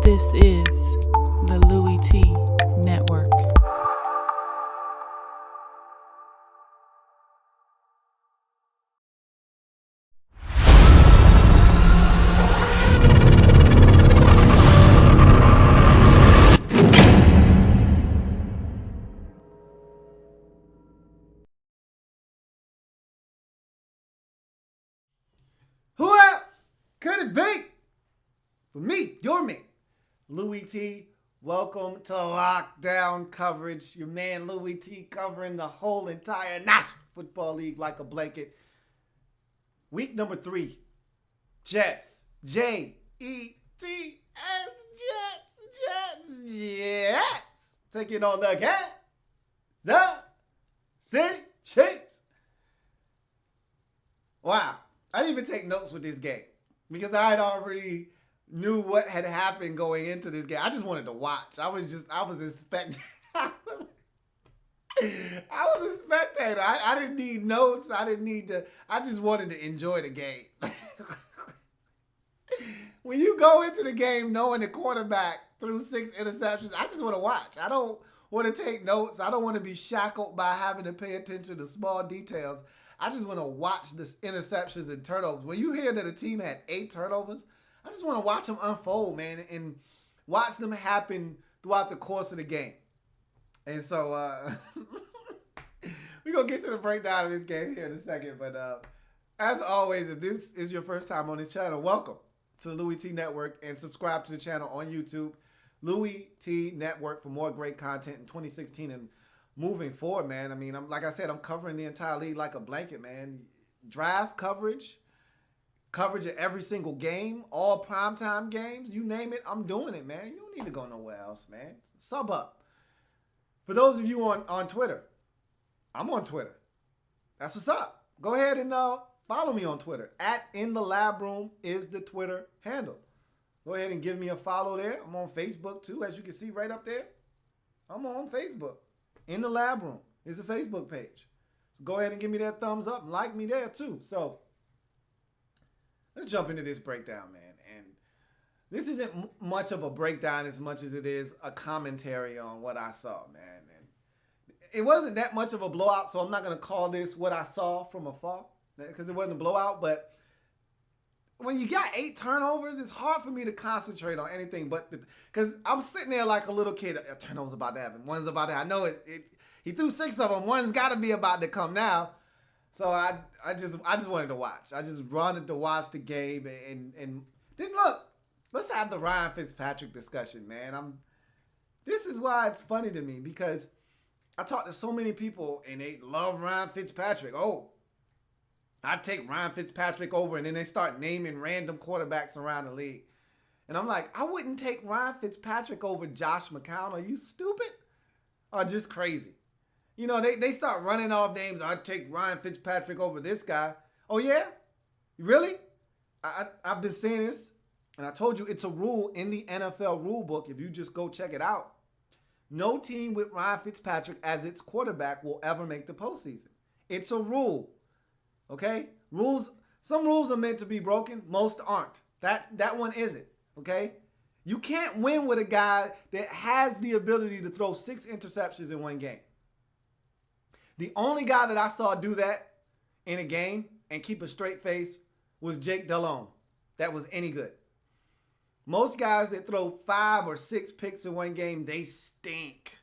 This is the Louie Tee Network. Who else could it be? For me, your man, Louie Tee. Welcome to Lockdown Coverage. Your man Louie Tee covering the whole entire National Football League like a blanket. Week number 3, Jets. Jets. Jets. Taking on the Kansas City Chiefs. Wow. I didn't even take notes with this game because I had already knew what had happened going into this game. I just wanted to watch. I was a spectator. I was a spectator. I didn't need notes. I just wanted to enjoy the game. When you go into the game knowing the quarterback threw 6 interceptions, I just want to watch. I don't want to take notes. I don't want to be shackled by having to pay attention to small details. I just want to watch the interceptions and turnovers. When you hear that a team had 8 turnovers, I just want to watch them unfold, man, and watch them happen throughout the course of the game. And so we're going to get to the breakdown of this game here in a second. But as always, if this is your first time on this channel, welcome to the Louie Tee Network and subscribe to the channel on YouTube, Louie Tee Network, for more great content in 2016 and moving forward, man. I mean, like I said, I'm covering the entire league like a blanket, man. Draft coverage of every single game, all primetime games, you name it, I'm doing it, man. You don't need to go nowhere else, man. Sub up. For those of you on Twitter, I'm on Twitter. That's what's up. Go ahead and follow me on Twitter. @InTheLabRoom is the Twitter handle. Go ahead and give me a follow there. I'm on Facebook too, as you can see right up there. I'm on Facebook. In the Lab Room is the Facebook page. So go ahead and give me that thumbs up and like me there too. So let's jump into this breakdown, man. And this isn't much of a breakdown as much as it is a commentary on what I saw, man. And it wasn't that much of a blowout, so I'm not going to call this what I saw from afar because it wasn't a blowout. But when you got 8 turnovers, it's hard for me to concentrate on anything but because I'm sitting there like a little kid. A turnover's about to happen. One's about to happen. I know it. He threw 6 of them. One's got to be about to come now. So I just wanted to watch. I just wanted to watch the game and this look. Let's have the Ryan Fitzpatrick discussion, man. This is why it's funny to me because I talk to so many people and they love Ryan Fitzpatrick. Oh, I'd take Ryan Fitzpatrick over, and then they start naming random quarterbacks around the league. And I'm like, I wouldn't take Ryan Fitzpatrick over Josh McCown. Are you stupid? Or just crazy? You know, they start running off names. I'd take Ryan Fitzpatrick over this guy. Oh, yeah? Really? I've been saying this, and I told you it's a rule in the NFL rule book. If you just go check it out, no team with Ryan Fitzpatrick as its quarterback will ever make the postseason. It's a rule. Okay? Some rules are meant to be broken. Most aren't. That one isn't. Okay? You can't win with a guy that has the ability to throw 6 interceptions in one game. The only guy that I saw do that in a game and keep a straight face was Jake Delhomme. That was any good. Most guys that throw 5 or 6 picks in one game, they stink.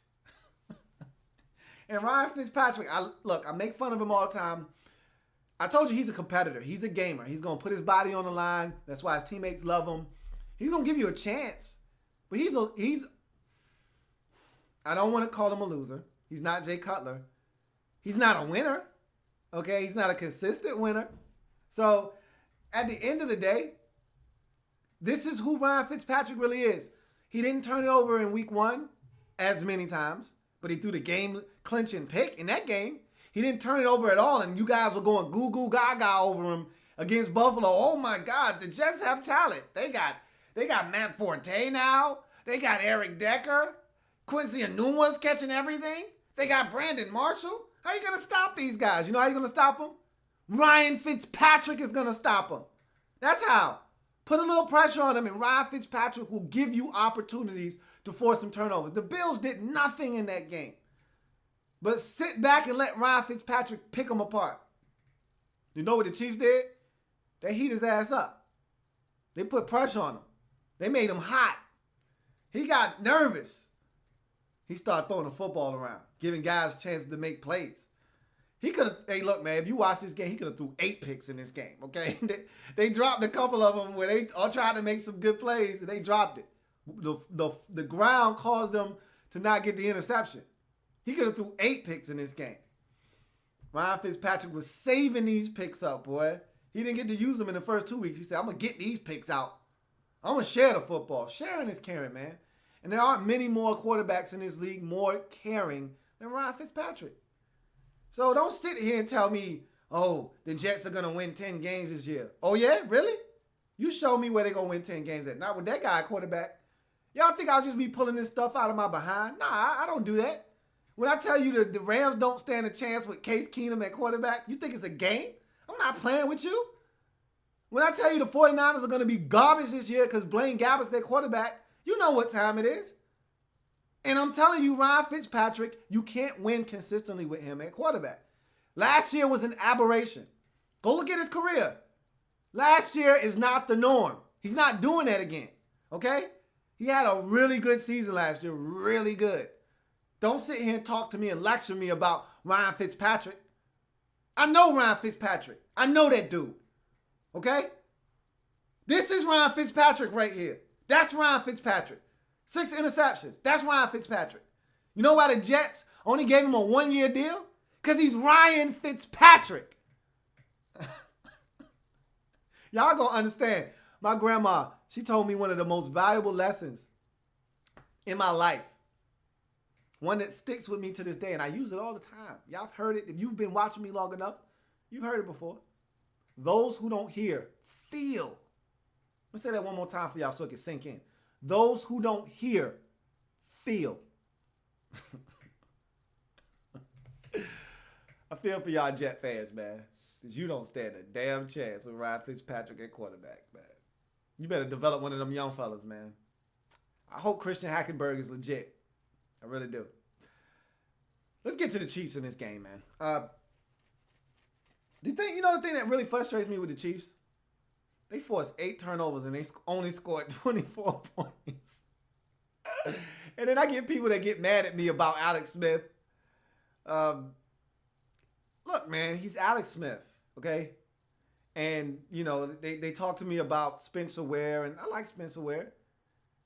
And Ryan Fitzpatrick, I make fun of him all the time. I told you he's a competitor. He's a gamer. He's going to put his body on the line. That's why his teammates love him. He's going to give you a chance. But I don't want to call him a loser. He's not Jay Cutler. He's not a winner. Okay? He's not a consistent winner. So, at the end of the day, this is who Ryan Fitzpatrick really is. He didn't turn it over in week 1 as many times, but he threw the game-clinching pick in that game. He didn't turn it over at all, and you guys were going goo-goo gaga over him against Buffalo. Oh, my God, the Jets have talent. They got Matt Forte now. They got Eric Decker. Quincy Enunwa's catching everything. They got Brandon Marshall. How are you going to stop these guys? You know how you're going to stop them? Ryan Fitzpatrick is going to stop them. That's how. Put a little pressure on him, and Ryan Fitzpatrick will give you opportunities to force some turnovers. The Bills did nothing in that game. But sit back and let Ryan Fitzpatrick pick them apart. You know what the Chiefs did? They heat his ass up. They put pressure on him. They made him hot. He got nervous. He started throwing the football around, giving guys chances to make plays. He could have, hey, look, man, if you watch this game, he could have threw 8 picks in this game, okay? They dropped a couple of them where they all tried to make some good plays, and they dropped it. The ground caused them to not get the interception. He could have threw 8 picks in this game. Ryan Fitzpatrick was saving these picks up, boy. He didn't get to use them in the first 2 weeks. He said, I'm going to get these picks out. I'm going to share the football. Sharing is caring, man. And there aren't many more quarterbacks in this league more caring than Ryan Fitzpatrick. So don't sit here and tell me, oh, the Jets are going to win 10 games this year. Oh, yeah? Really? You show me where they're going to win 10 games at. Not with that guy quarterback. Y'all think I'll just be pulling this stuff out of my behind? Nah, I don't do that. When I tell you that the Rams don't stand a chance with Case Keenum at quarterback, you think it's a game? I'm not playing with you. When I tell you the 49ers are going to be garbage this year because Blaine Gabbert's their quarterback, you know what time it is. And I'm telling you, Ryan Fitzpatrick, you can't win consistently with him at quarterback. Last year was an aberration. Go look at his career. Last year is not the norm. He's not doing that again, okay? He had a really good season last year, really good. Don't sit here and talk to me and lecture me about Ryan Fitzpatrick. I know Ryan Fitzpatrick. I know that dude, okay? This is Ryan Fitzpatrick right here. That's Ryan Fitzpatrick. 6 interceptions. That's Ryan Fitzpatrick. You know why the Jets only gave him a 1-year deal? Because he's Ryan Fitzpatrick. Y'all gonna understand. My grandma, she told me one of the most valuable lessons in my life. One that sticks with me to this day, and I use it all the time. Y'all have heard it. If you've been watching me long enough, you've heard it before. Those who don't hear, feel. Let me say that one more time for y'all so it can sink in. Those who don't hear, feel. I feel for y'all Jet fans, man. Because you don't stand a damn chance with Ryan Fitzpatrick at quarterback, man. You better develop one of them young fellas, man. I hope Christian Hackenberg is legit. I really do. Let's get to the Chiefs in this game, man. The thing that really frustrates me with the Chiefs? They forced 8 turnovers and they only scored 24 points. And then I get people that get mad at me about Alex Smith. Look, man, he's Alex Smith, okay? And, they talk to me about Spencer Ware, and I like Spencer Ware.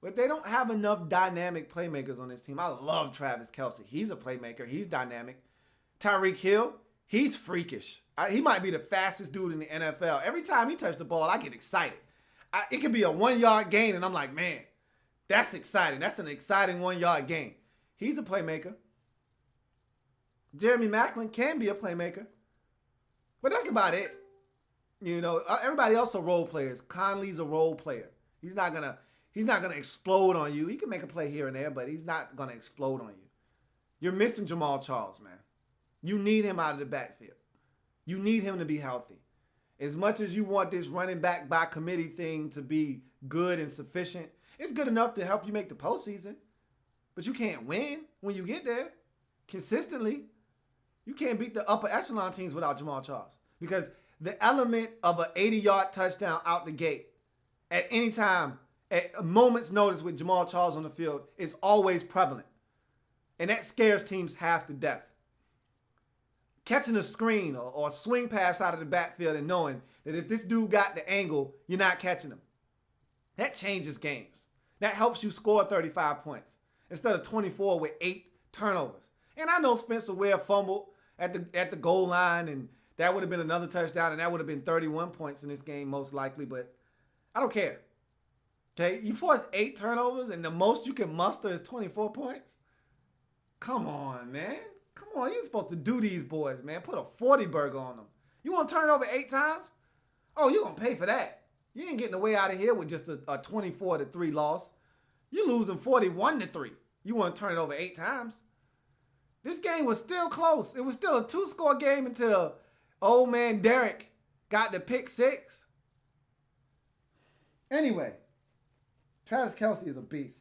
But they don't have enough dynamic playmakers on this team. I love Travis Kelce. He's a playmaker. He's dynamic. Tyreek Hill, he's freakish. He might be the fastest dude in the NFL. Every time he touches the ball, I get excited. It could be a 1-yard gain, and I'm like, man, that's exciting. That's an exciting 1-yard gain. He's a playmaker. Jeremy Maclin can be a playmaker. But that's about it. Everybody else are role players. Conley's a role player. He's not gonna explode on you. He can make a play here and there, but he's not gonna explode on you. You're missing Jamal Charles, man. You need him out of the backfield. You need him to be healthy. As much as you want this running back by committee thing to be good and sufficient, it's good enough to help you make the postseason. But you can't win when you get there consistently. You can't beat the upper echelon teams without Jamal Charles. Because the element of an 80-yard touchdown out the gate at any time, at a moment's notice with Jamal Charles on the field, is always prevalent. And that scares teams half to death. Catching a screen or a swing pass out of the backfield and knowing that if this dude got the angle, you're not catching him. That changes games. That helps you score 35 points instead of 24 with 8 turnovers. And I know Spencer Ware fumbled at the goal line, and that would have been another touchdown, and that would have been 31 points in this game most likely, but I don't care. Okay, you force 8 turnovers, and the most you can muster is 24 points? Come on, man. Come on, you're supposed to do these boys, man. Put a 40 burger on them. You want to turn it over 8 times? Oh, you're going to pay for that. You ain't getting away out of here with just a 24-3 loss. You're losing 41-3. You want to turn it over 8 times? This game was still close. It was still a 2-score game until old man Derek got the pick 6. Anyway, Travis Kelce is a beast.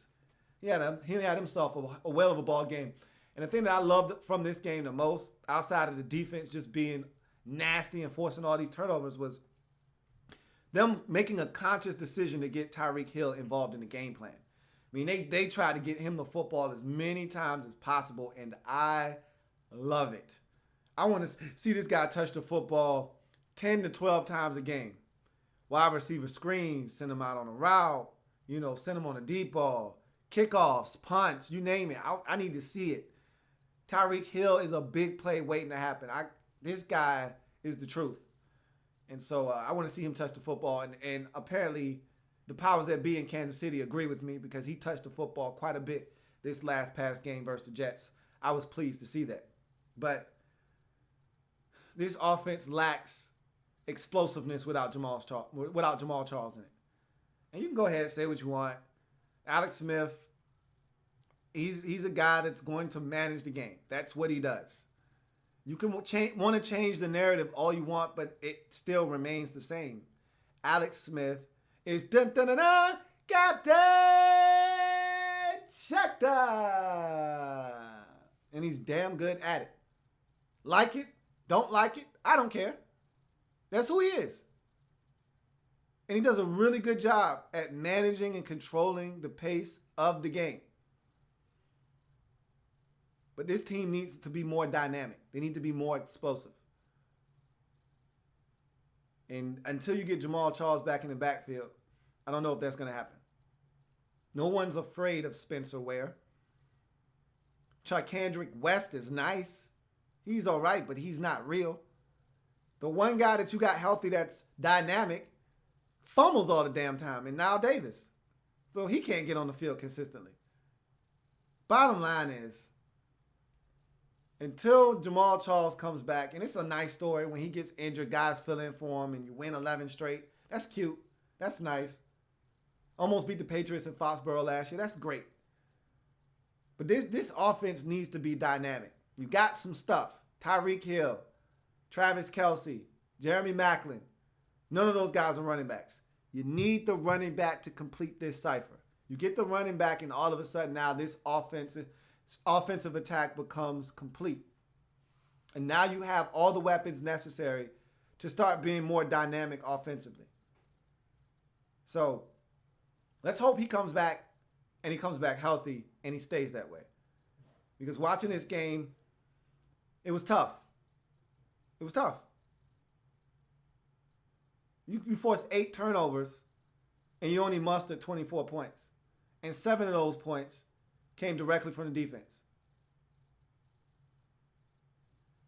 He had himself a whale of a ball game. And the thing that I loved from this game the most, outside of the defense just being nasty and forcing all these turnovers, was them making a conscious decision to get Tyreek Hill involved in the game plan. I mean, they tried to get him the football as many times as possible, and I love it. I want to see this guy touch the football 10 to 12 times a game. Wide receiver screens, send him out on a route, send him on a deep ball, kickoffs, punts, you name it. I need to see it. Tyreek Hill is a big play waiting to happen. This guy is the truth. And so I want to see him touch the football. And apparently the powers that be in Kansas City agree with me because he touched the football quite a bit this last past game versus the Jets. I was pleased to see that. But this offense lacks explosiveness without Jamal Charles in it. And you can go ahead and say what you want. Alex Smith, he's a guy that's going to manage the game. That's what he does. You can want to change the narrative all you want, but it still remains the same. Alex Smith is Captain Schechter. And he's damn good at it. Like it, don't like it, I don't care. That's who he is. And he does a really good job at managing and controlling the pace of the game. But this team needs to be more dynamic. They need to be more explosive. And until you get Jamal Charles back in the backfield, I don't know if that's going to happen. No one's afraid of Spencer Ware. Charcandrick West is nice. He's all right, but he's not real. The one guy that you got healthy that's dynamic fumbles all the damn time, and now Davis. So he can't get on the field consistently. Bottom line is, until Jamal Charles comes back, and it's a nice story when he gets injured, guys fill in for him, and you win 11 straight. That's cute. That's nice. Almost beat the Patriots in Foxborough last year. That's great. But this offense needs to be dynamic. You got some stuff. Tyreek Hill, Travis Kelce, Jeremy Maclin. None of those guys are running backs. You need the running back to complete this cipher. You get the running back, and all of a sudden now this offensive attack becomes complete. And now you have all the weapons necessary to start being more dynamic offensively. So let's hope he comes back, and he comes back healthy, and he stays that way. Because watching this game, it was tough. It was tough. You forced 8 turnovers, and you only mustered 24 points. And 7 of those points came directly from the defense.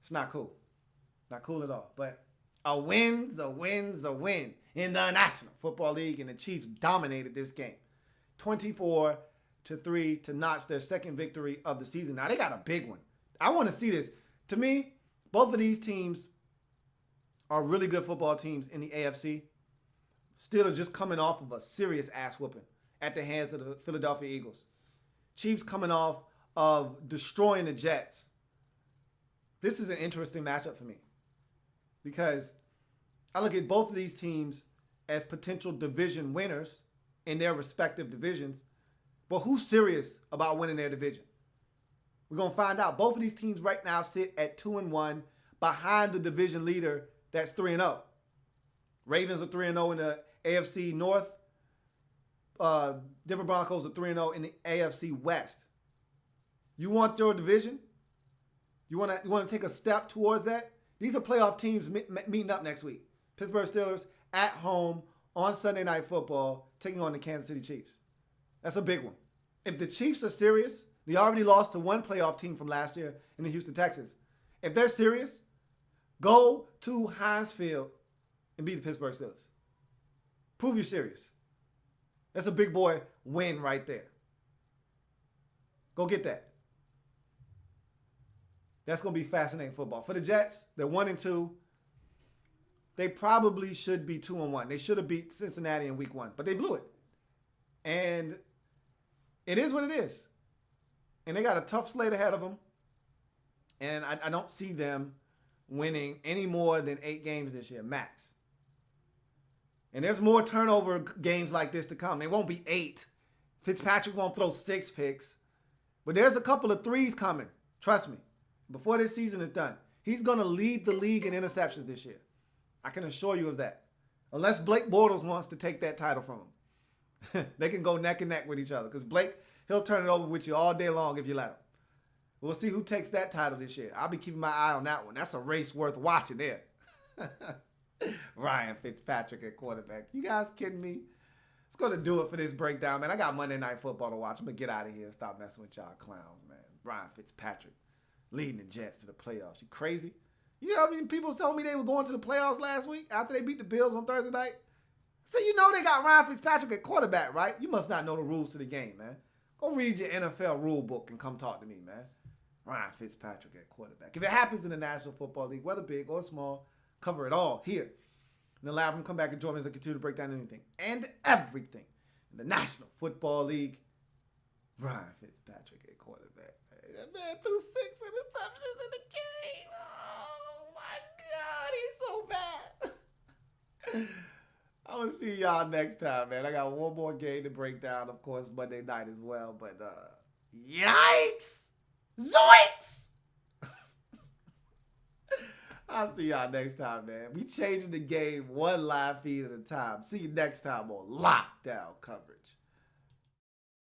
It's not cool. Not cool at all. But a win's a win in the National Football League, and the Chiefs dominated this game. 24-3 to notch their second victory of the season. Now, they got a big one. I want to see this. To me, both of these teams are really good football teams in the AFC. Steelers just coming off of a serious ass whooping at the hands of the Philadelphia Eagles. Chiefs coming off of destroying the Jets. This is an interesting matchup for me because I look at both of these teams as potential division winners in their respective divisions. But who's serious about winning their division? We're going to find out. Both of these teams right now sit at 2-1 behind the division leader that's 3-0. Ravens are 3-0 in the AFC North. Denver Broncos are 3-0 in the AFC West. You want your division? You want to take a step towards that? These are playoff teams meeting up next week. Pittsburgh Steelers at home on Sunday Night Football taking on the Kansas City Chiefs. That's a big one. If the Chiefs are serious, they already lost to one playoff team from last year in the Houston Texans. If they're serious, go to Heinz Field and beat the Pittsburgh Steelers. Prove you're serious. That's a big boy win right there. Go get that. That's going to be fascinating football. For the Jets, they're 1-2. They probably should be 2-1. They should have beat Cincinnati in week 1, but they blew it. And it is what it is. And they got a tough slate ahead of them. And I don't see them winning any more than 8 games this year, max. And there's more turnover games like this to come. It won't be 8. Fitzpatrick won't throw 6 picks. But there's a couple of threes coming. Trust me. Before this season is done. He's going to lead the league in interceptions this year. I can assure you of that. Unless Blake Bortles wants to take that title from him. They can go neck and neck with each other. Because Blake, he'll turn it over with you all day long if you let him. We'll see who takes that title this year. I'll be keeping my eye on that one. That's a race worth watching there. Ryan Fitzpatrick at quarterback. You guys kidding me? It's going to do it for this breakdown, man. I got Monday Night Football to watch. I'm going to get out of here and stop messing with y'all clowns, man. Ryan Fitzpatrick leading the Jets to the playoffs. You crazy? You know how many people told me they were going to the playoffs last week after they beat the Bills on Thursday night? So you know they got Ryan Fitzpatrick at quarterback, right? You must not know the rules to the game, man. Go read your NFL rule book and come talk to me, man. Ryan Fitzpatrick at quarterback. If it happens in the National Football League, whether big or small, cover it all here in the lab. Come back and join me as I continue to break down anything and everything in the National Football League. Ryan Fitzpatrick at quarterback. That man threw 6 interceptions in the game. Oh my God, he's so bad. I'm gonna see y'all next time, man. I got one more game to break down, of course, Monday night as well. But yikes! Zoinks! I'll see y'all next time, man. We changing the game one live feed at a time. See you next time on Lockdown Coverage.